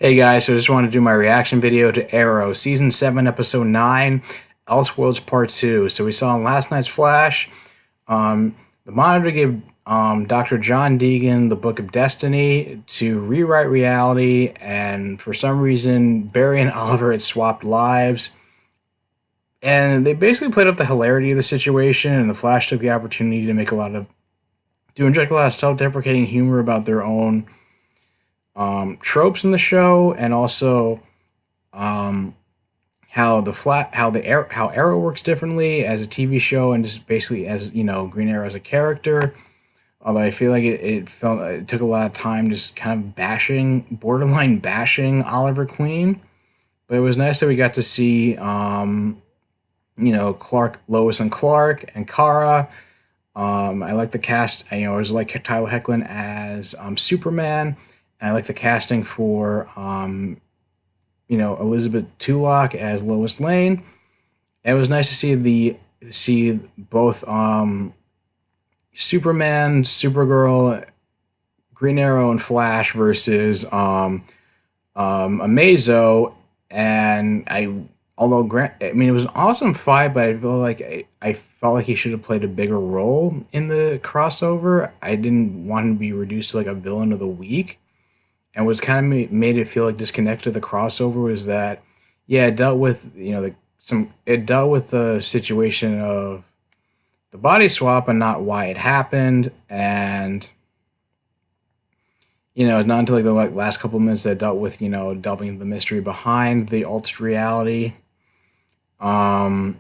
Hey guys, so I just wanted to do my reaction video to Arrow, Season 7, Episode 9, Elseworlds Part 2. So we saw in last night's Flash, the Monitor gave Dr. John Deegan the Book of Destiny to rewrite reality, and for some reason, Barry and Oliver had swapped lives. And they basically played up the hilarity of the situation, and the Flash took the opportunity to inject a lot of self-deprecating humor about their own tropes in the show, and also how Arrow works differently as a TV show, and just basically as Green Arrow as a character. Although I feel like it took a lot of time just kind of borderline bashing Oliver Queen. But it was nice that we got to see Clark, Lois and Clark, and Kara. I like the cast. I was like Tyler Hoechlin as Superman. I like the casting for, Elizabeth Tulloch as Lois Lane. It was nice to see both Superman, Supergirl, Green Arrow, and Flash versus Amazo. And it was an awesome fight, but I felt like he should have played a bigger role in the crossover. I didn't want him to be reduced to like a villain of the week. And what's kind of made it feel like disconnected to the crossover was that, it dealt with the situation of the body swap and not why it happened, and it's not until the last couple of minutes that it dealt with delving the mystery behind the altered reality. I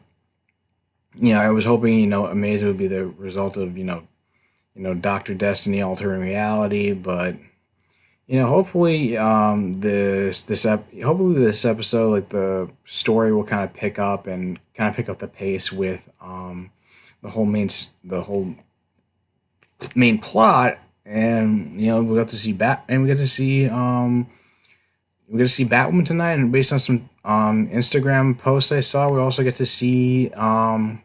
was hoping Amazo would be the result of Dr. Destiny altering reality, but. Hopefully, this episode, like the story will kind of pick up the pace with the whole main plot, and we got to see Batwoman tonight, and based on some Instagram posts I saw, we also get to see John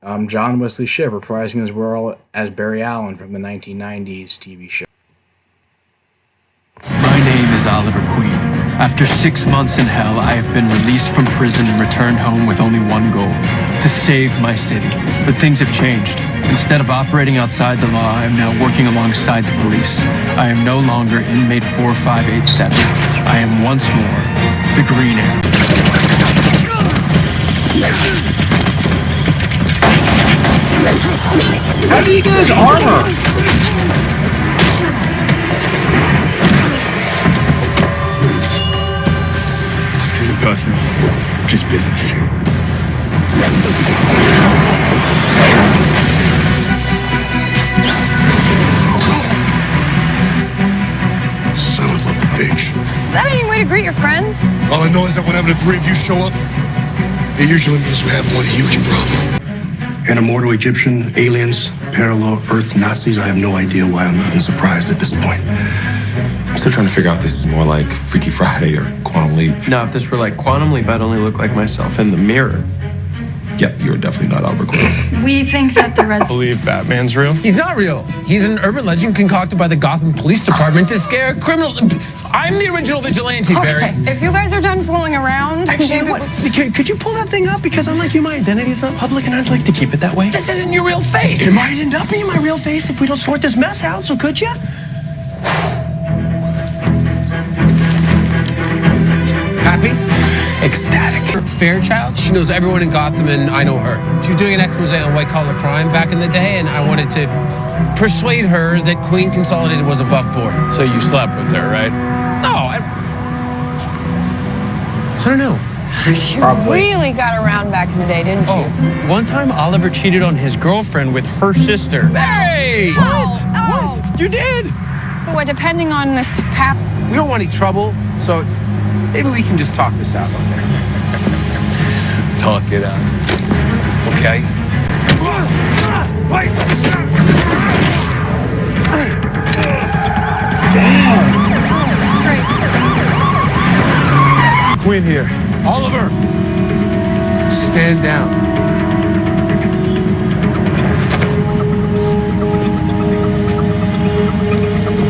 Wesley Shipp reprising his role as Barry Allen from the 1990s TV show. My name is Oliver Queen. After 6 months in hell, I have been released from prison and returned home with only one goal: to save my city. But things have changed. Instead of operating outside the law, I am now working alongside the police. I am no longer inmate 4587. I am once more the Green Arrow. How do you get his armor? Personal, just business. Son of a bitch. Is that any way to greet your friends? All I know is that whenever the three of you show up, it usually means we have one huge problem. Immortal Egyptian, aliens, parallel Earth Nazis. I have no idea why I'm even surprised at this point. I'm still trying to figure out if this is more like Freaky Friday or Quantum Leap. Now, if this were like Quantum Leap, I'd only look like myself in the mirror. Yep, you're definitely not Oliver Queen. We think that the Reds Believe Batman's real? He's not real. He's an urban legend concocted by the Gotham Police Department to scare criminals. I'm the original vigilante, Barry. If you guys are done fooling around, Actually, could you pull that thing up? Because unlike you, my identity is not public, and I'd like to keep it that way. This isn't your real face. It might end up being my real face if we don't sort this mess out, so could you? Happy? Ecstatic. Fairchild, she knows everyone in Gotham, and I know her. She was doing an expose on white-collar crime back in the day, and I wanted to persuade her that Queen Consolidated was above board. So you slept with her, right? No, I don't know. you really got around back in the day, didn't you? One time Oliver cheated on his girlfriend with her sister. Hey! Oh, What? You did? So what, depending on this path... We don't want any trouble, so maybe we can just talk this out, okay? Talk it out. Okay? Wait! Queen here. Oliver! Stand down.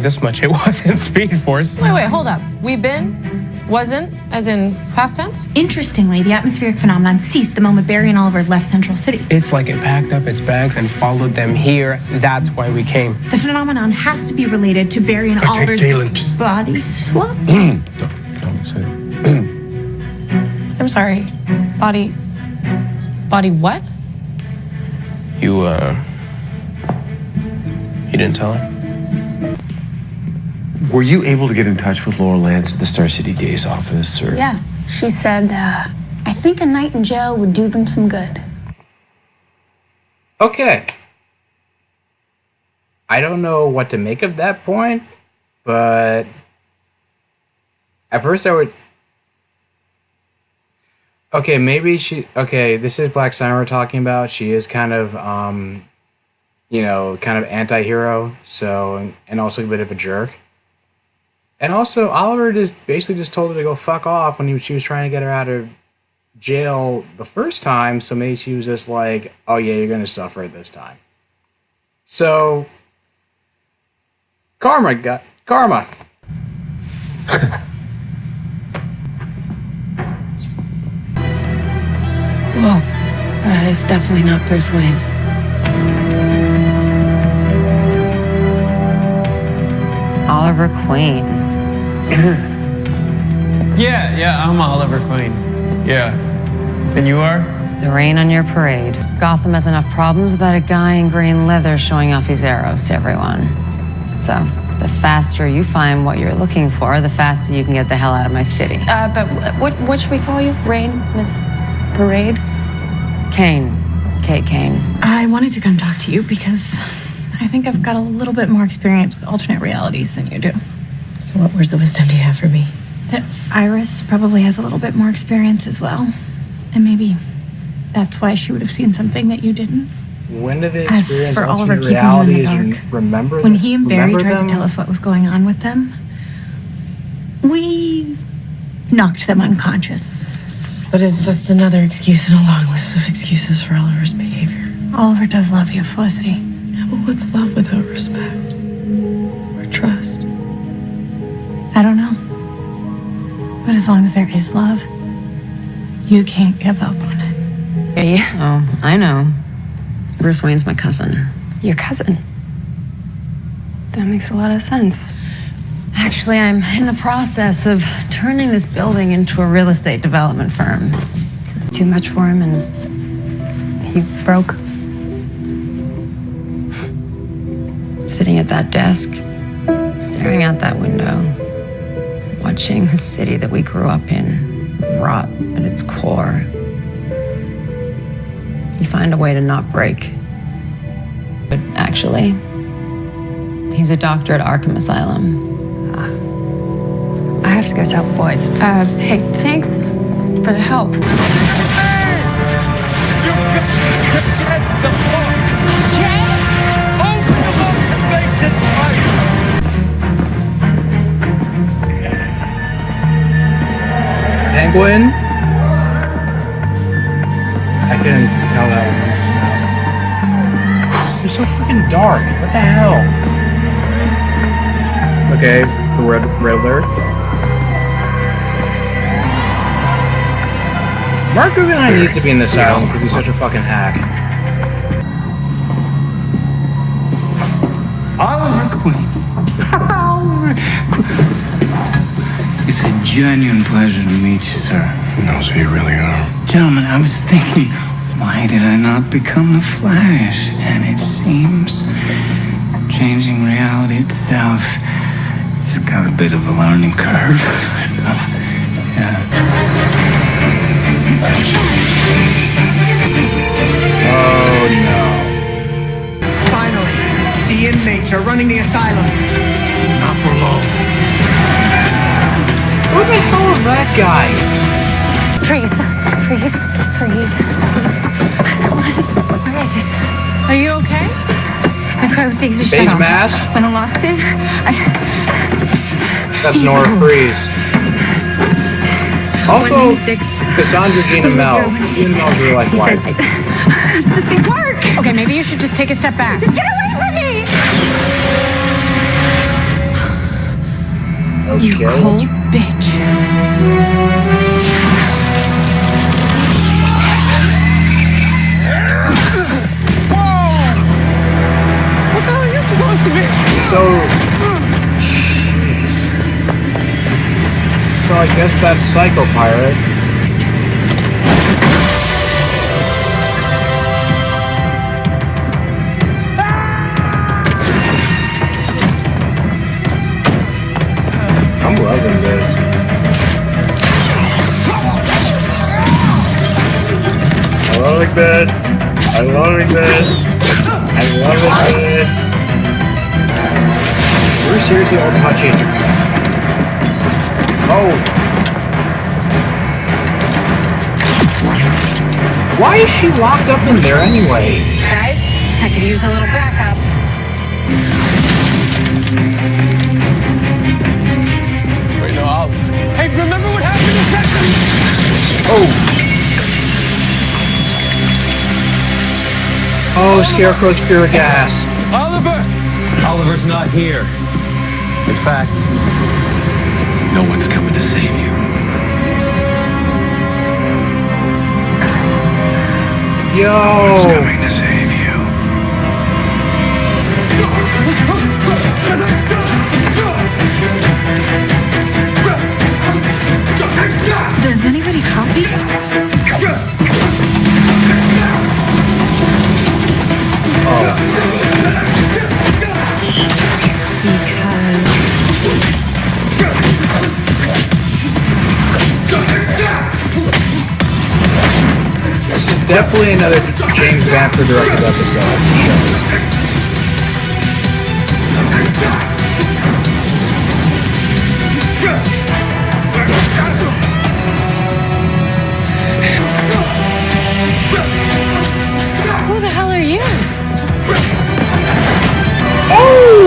this much. It wasn't Speed Force. Wait, hold up. We've been? Wasn't? As in past tense? Interestingly, the atmospheric phenomenon ceased the moment Barry and Oliver left Central City. It's like it packed up its bags and followed them here. That's why we came. The phenomenon has to be related to Barry and Oliver's Galen's. body swap. Don't say it. I'm sorry. Body what? You didn't tell her? Were you able to get in touch with Laura Lance at the Star City Days office, or? Yeah, she said, I think a night in jail would do them some good. Okay. I don't know what to make of that point, but at first I would... Okay, maybe she... Okay, this is Black Simon we're talking about. She is kind of, you know, kind of anti-hero, so... And also a bit of a jerk. And also, Oliver basically just told her to go fuck off when she was trying to get her out of jail the first time, so maybe she was just like, oh yeah, you're going to suffer this time. So... Karma. Whoa. That is definitely not Bruce Wayne. Oliver Queen. Yeah, I'm Oliver Queen. Yeah. And you are? The rain on your parade. Gotham has enough problems without a guy in green leather showing off his arrows to everyone. So, the faster you find what you're looking for, the faster you can get the hell out of my city. But what should we call you? Rain? Miss Parade? Kane. Kate Kane. I wanted to come talk to you because I think I've got a little bit more experience with alternate realities than you do. So what words of wisdom do you have for me? That Iris probably has a little bit more experience as well. And maybe that's why she would have seen something that you didn't. When did they As experience for Oliver alternate keeping you in the realities and dark, remember when he and Barry remember tried them? to tell us what was going on with them, we knocked them unconscious. But it's just another excuse in a long list of excuses for Oliver's behavior. Oliver does love you, Felicity. Yeah, but what's love without respect? Or trust? I don't know. But as long as there is love, you can't give up on it. Oh, I know. Bruce Wayne's my cousin. Your cousin. That makes a lot of sense. Actually, I'm in the process of turning this building into a real estate development firm. Too much for him and he broke. Sitting at that desk, staring out that window, watching the city that we grew up in rot at its core. You find a way to not break. But actually, he's a doctor at Arkham Asylum. I have to go tell the boys. Hey, thanks for the help. Penguin? I couldn't tell that one just now. It's so freaking dark. What the hell? Okay, the Riddler. Mark Guggenheim needs to be in the asylum because he's such a fucking hack. Oliver Queen. It's a genuine pleasure to meet you, sir. Who knows who you really are? Gentlemen, I was thinking, why did I not become the Flash? And it seems changing reality itself, it's got a bit of a learning curve. So, yeah. Oh no. Finally, the inmates are running the asylum. Not for long. Who the hell is that guy? Freeze. Come on. Where is it? Are you okay? My crow's things are shut Beige off. mask? When I lost it, That's Nora Freeze. Also, Cassandra Gina Mel. Gina Mel's really like white. Does this thing work? Okay, maybe you should just take a step back. Get away from me! You cold bitch. What the hell are you supposed to be? So, jeez. So I guess that's Psycho Pirate. I'm loving this. I like this. I like this. I love this. We're seriously all touching. Oh. Why is she locked up in there anyway? Guys, I could use a little backup. Wait, no, Oliver. Hey, remember what happened in Texas? Oh, Scarecrow's spirit gas. Oliver! Oliver's not here. In fact, no one's coming to save you. Yo! No one's coming to save you. Does anybody copy? This is definitely another James Vanford directed episode. Who the hell are you? Oh!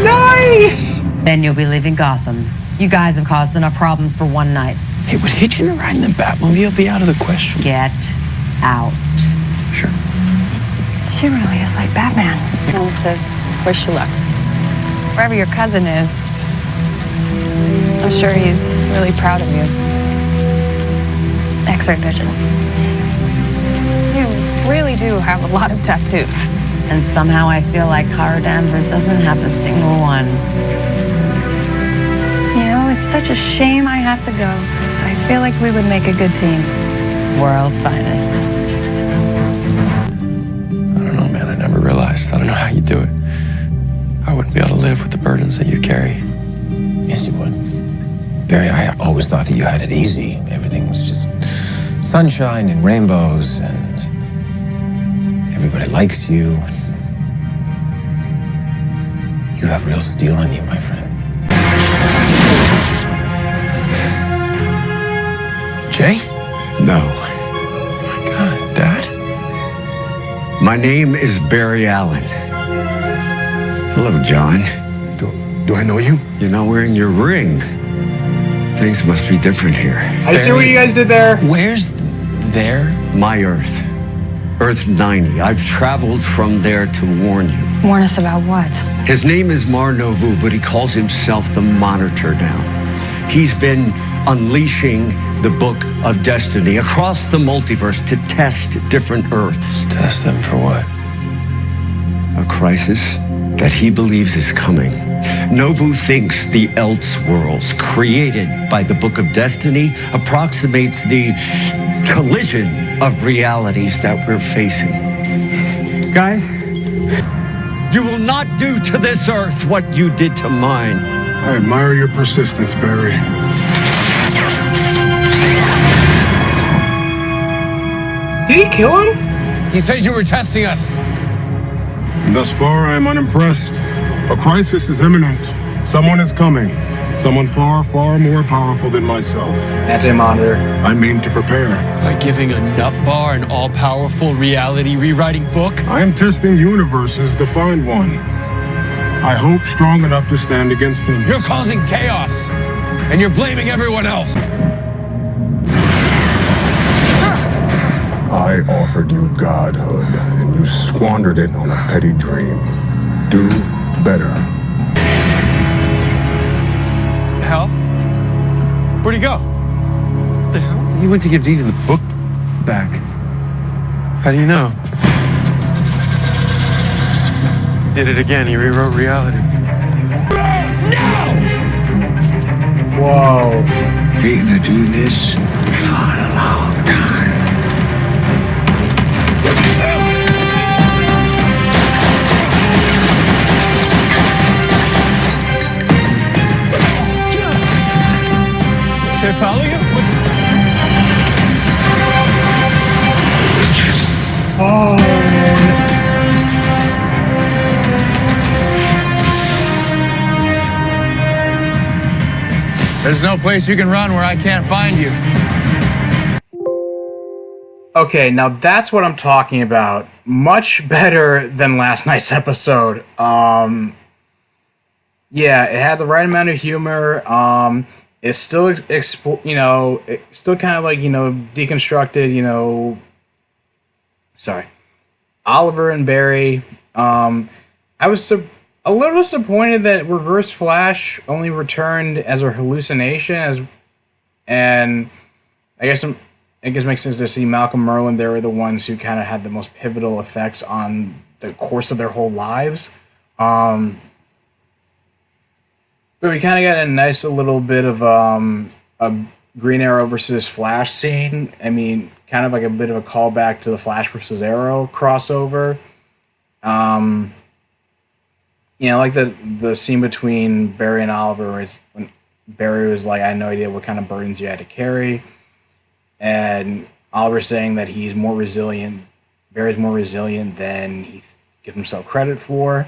Nice! Then you'll be leaving Gotham. You guys have caused enough problems for one night. Hey, would hitching a ride in the Batmobile be out of the question? Get out. Sure. She really is like Batman. So, wish you luck. Wherever your cousin is, I'm sure he's really proud of you. X-ray vision. You really do have a lot of tattoos. And somehow I feel like Cara Danvers doesn't have a single one. You know, it's such a shame I have to go, because I feel like we would make a good team. World's finest. I don't know, man. I never realized. I don't know how you do it. I wouldn't be able to live with the burdens that you carry. Yes, you would. Barry, I always thought that you had it easy. Everything was just sunshine and rainbows, and everybody likes you. You have real steel in you, my friend. Jay? No. Oh my God, Dad? My name is Barry Allen. Hello, John. Do I know you? You're not wearing your ring. Things must be different here. I see what you guys did there. Where's there? My Earth. Earth 90. I've traveled from there to warn you. Warn us about what? His name is Mar Novu, but he calls himself the Monitor now. He's been unleashing the Book of Destiny across the multiverse to test different Earths. Test them for what? A crisis that he believes is coming. Novu thinks the Elseworlds, created by the Book of Destiny, approximates the collision of realities that we're facing. Guys? You will not do to this Earth what you did to mine. I admire your persistence, Barry. Did he kill him? He said you were testing us. Thus far, I am unimpressed. A crisis is imminent. Someone is coming. Someone far, far more powerful than myself. Anti-monitor. I mean to prepare. By giving a nut bar an all-powerful reality rewriting book? I am testing universes to find one. I hope strong enough to stand against him. You're causing chaos, and you're blaming everyone else. I offered you godhood, and you squandered it on a petty dream. Do better. You went to give Dee the book back. How do you know? He did it again. He rewrote reality. Whoa. Waiting to do this for a long time. Should I follow you? There's no place you can run where I can't find you. Okay, now that's what I'm talking about. Much better than last night's episode. Yeah, it had the right amount of humor. It's still, it's still kind of like, deconstructed, sorry. Oliver and Barry. I was a little disappointed that Reverse Flash only returned as a hallucination, and I guess it makes sense to see Malcolm Merlin. They were the ones who kind of had the most pivotal effects on the course of their whole lives. But we kind of got a nice little bit of a Green Arrow versus Flash scene. I mean, kind of like a bit of a callback to the Flash versus Arrow crossover. Like the scene between Barry and Oliver, where when Barry was like, I had no idea what kind of burdens you had to carry. And Oliver saying that he's more resilient, Barry's more resilient than he gives himself credit for.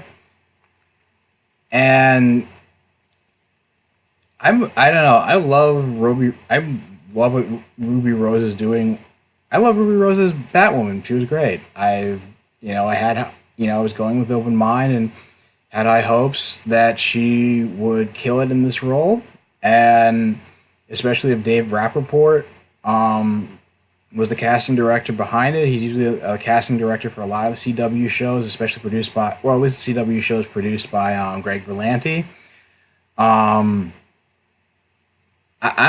And I don't know. I love what Ruby Rose is doing. I love Ruby Rose's Batwoman. She was great. I was going with open mind and had high hopes that she would kill it in this role, and especially if Dave Rappaport was the casting director behind it. He's usually a casting director for a lot of the CW shows, especially produced by, well, at least the CW shows produced by Greg Berlanti. I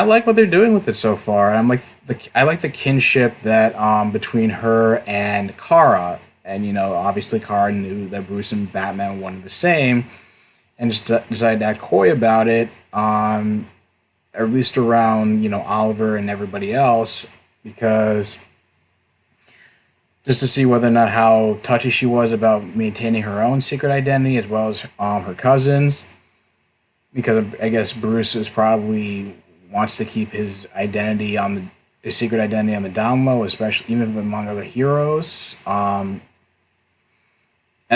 like what they're doing with it so far. I like the kinship that between her and Kara, and obviously Kara knew that Bruce and Batman wanted the same, and just decided to act coy about it. At least around Oliver and everybody else, because just to see whether or not how touchy she was about maintaining her own secret identity as well as her cousin's, because I guess Bruce is probably wants to keep his identity his secret identity on the down low, especially even among other heroes. And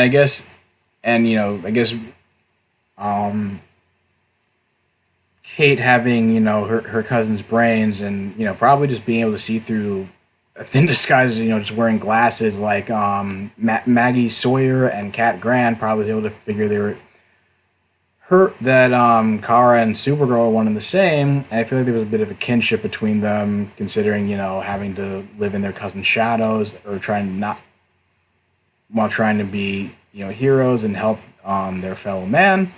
I guess Kate having her cousin's brains, and probably just being able to see through a thin disguise, just wearing glasses, like Maggie Sawyer and Kat Grant probably was able to figure that Kara and Supergirl are one and the same. And I feel like there was a bit of a kinship between them, considering having to live in their cousin's shadows, or trying to be heroes and help their fellow man.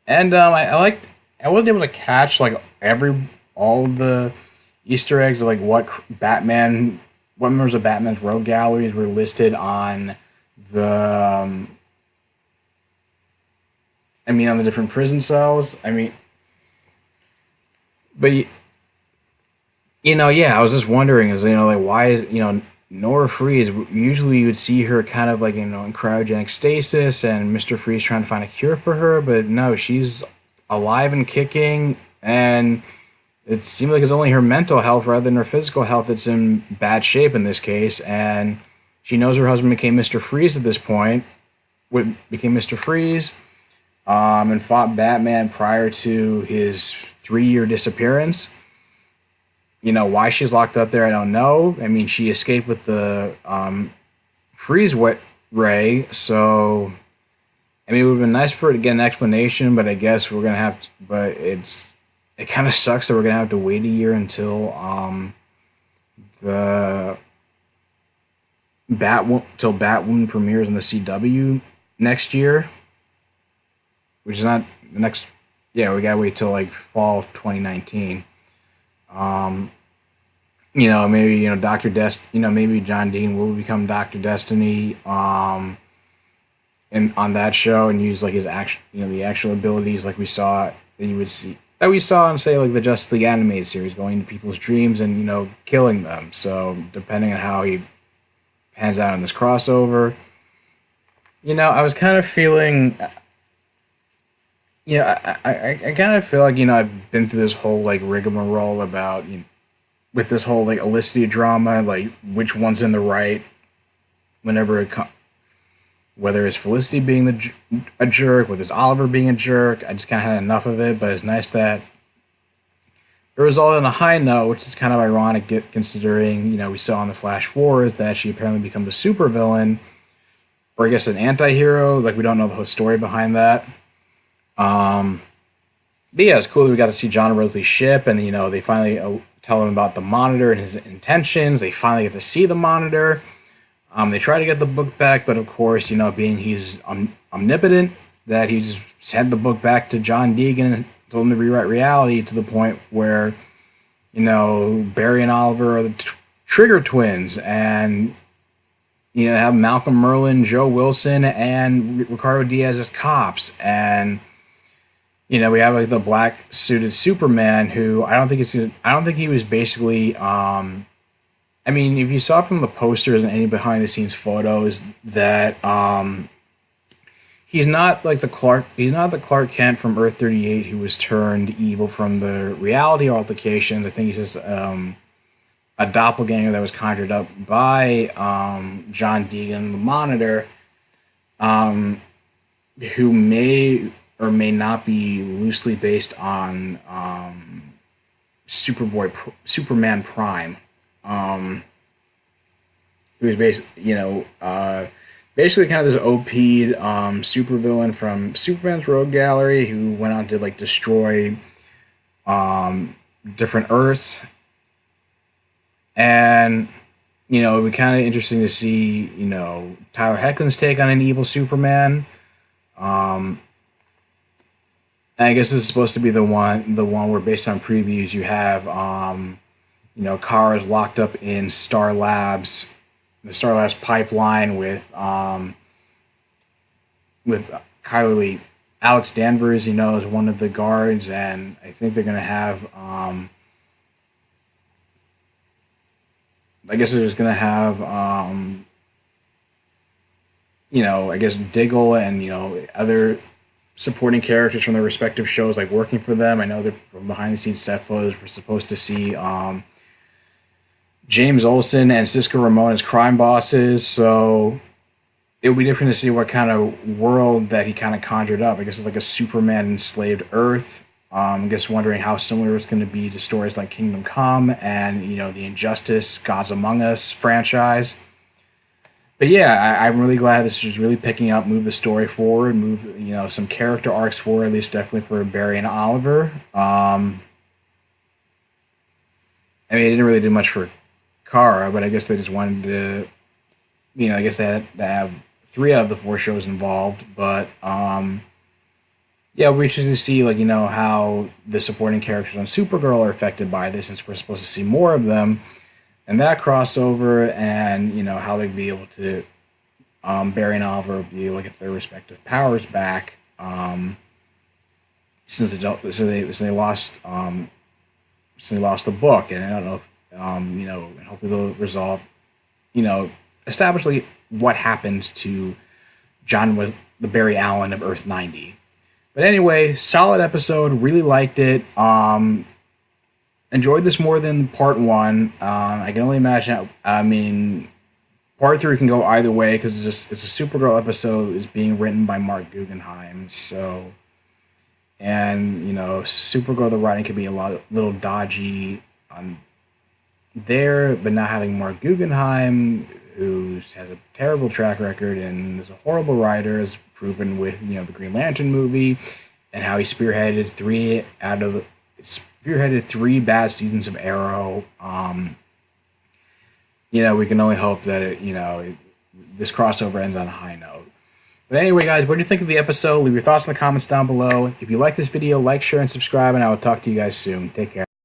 And I wasn't able to catch all of the Easter eggs of what members of Batman's rogue galleries were listed on the on the different prison cells. I was just wondering, why is Nora Freeze, usually you would see her kind of in cryogenic stasis, and Mr. Freeze trying to find a cure for her, but no, she's alive and kicking, and it seems like it's only her mental health rather than her physical health that's in bad shape in this case, and she knows her husband became Mr. Freeze at this point, and fought Batman prior to his 3-year disappearance. Why she's locked up there, I don't know. She escaped with the freeze ray, so it would have been nice for her to get an explanation, but I guess we're gonna have to. But it kind of sucks that we're gonna have to wait a year until the Batwoman premieres in the CW next year, which is not the next. Yeah, we gotta wait till fall of 2019. maybe maybe John Dean will become Dr. Destiny and on that show and use like his action, the actual abilities like we saw on say like the Justice League animated series, going into people's dreams and killing them. So depending on how he pans out in this crossover, I was kind of feeling, I kind of feel like I've been through this whole like rigmarole about with this whole like Olicity drama, like which one's in the right whenever whether it's Felicity being a jerk, whether it's Oliver being a jerk. I just kind of had enough of it, but it's nice that it resulted in a high note, which is kind of ironic considering, we saw in the Flash Forward that she apparently becomes a supervillain, or I guess an anti-hero. Like, we don't know the whole story behind that. But yeah, it's cool that we got to see John Rosalie's ship, and, they finally tell him about the Monitor and his intentions. They finally get to see the Monitor. They try to get the book back, but of course, being he's omnipotent, that he just sent the book back to John Deegan and told him to rewrite reality to the point where, Barry and Oliver are the Trigger twins, and, have Malcolm Merlyn, Joe Wilson, and Ricardo Diaz as cops, and, we have like the black suited Superman, who I don't think he was basically, if you saw from the posters and any behind the scenes photos that he's not the Clark Kent from Earth 38 who was turned evil from the reality altercations. I think he's just a doppelganger that was conjured up by John Deegan, the Monitor, who may or may not be loosely based on Superman Prime. Who was basically kind of this OP'd supervillain from Superman's Rogue Gallery, who went on to like destroy different Earths, and it'd be kind of interesting to see Tyler Hoechlin's take on an evil Superman. I guess this is supposed to be the one where, based on previews, you have Kara is locked up in the Star Labs pipeline with Kylie Alex Danvers, is one of the guards, and I think they're gonna have I guess they're just gonna have I guess Diggle and other supporting characters from their respective shows like working for them. I know that from behind the scenes set photos we're supposed to see James Olsen and Cisco Ramon as crime bosses, so it would be different to see what kind of world that he kind of conjured up. I guess it's like a Superman enslaved Earth. I guess wondering how similar it's going to be to stories like Kingdom Come and the Injustice, Gods Among Us franchise. But yeah, I'm really glad this is really picking up, move the story forward, move some character arcs forward, at least definitely for Barry and Oliver. It didn't really do much for Kara, but I guess they just wanted to, I guess they had to have 3 out of the 4 shows involved. But yeah, we should see how the supporting characters on Supergirl are affected by this, since we're supposed to see more of them. And that crossover, and how they'd be able to, Barry and Oliver be able to get their respective powers back, since they lost the book, and I don't know if and hopefully they'll resolve, establish what happened to John with the Barry Allen of Earth 90. But anyway, solid episode, really liked it. Enjoyed this more than part 1. I can only imagine. Part 3 can go either way because it's a Supergirl episode. Is being written by Mark Guggenheim. So, and Supergirl, the writing could be a little dodgy there, but not having Mark Guggenheim, who has a terrible track record and is a horrible writer, as proven with the Green Lantern movie, and how he spearheaded 3 bad seasons of Arrow. We can only hope that this crossover ends on a high note. But anyway, guys, what do you think of the episode? Leave your thoughts in the comments down below. If you like this video, like, share, and subscribe, and I will talk to you guys soon. Take care.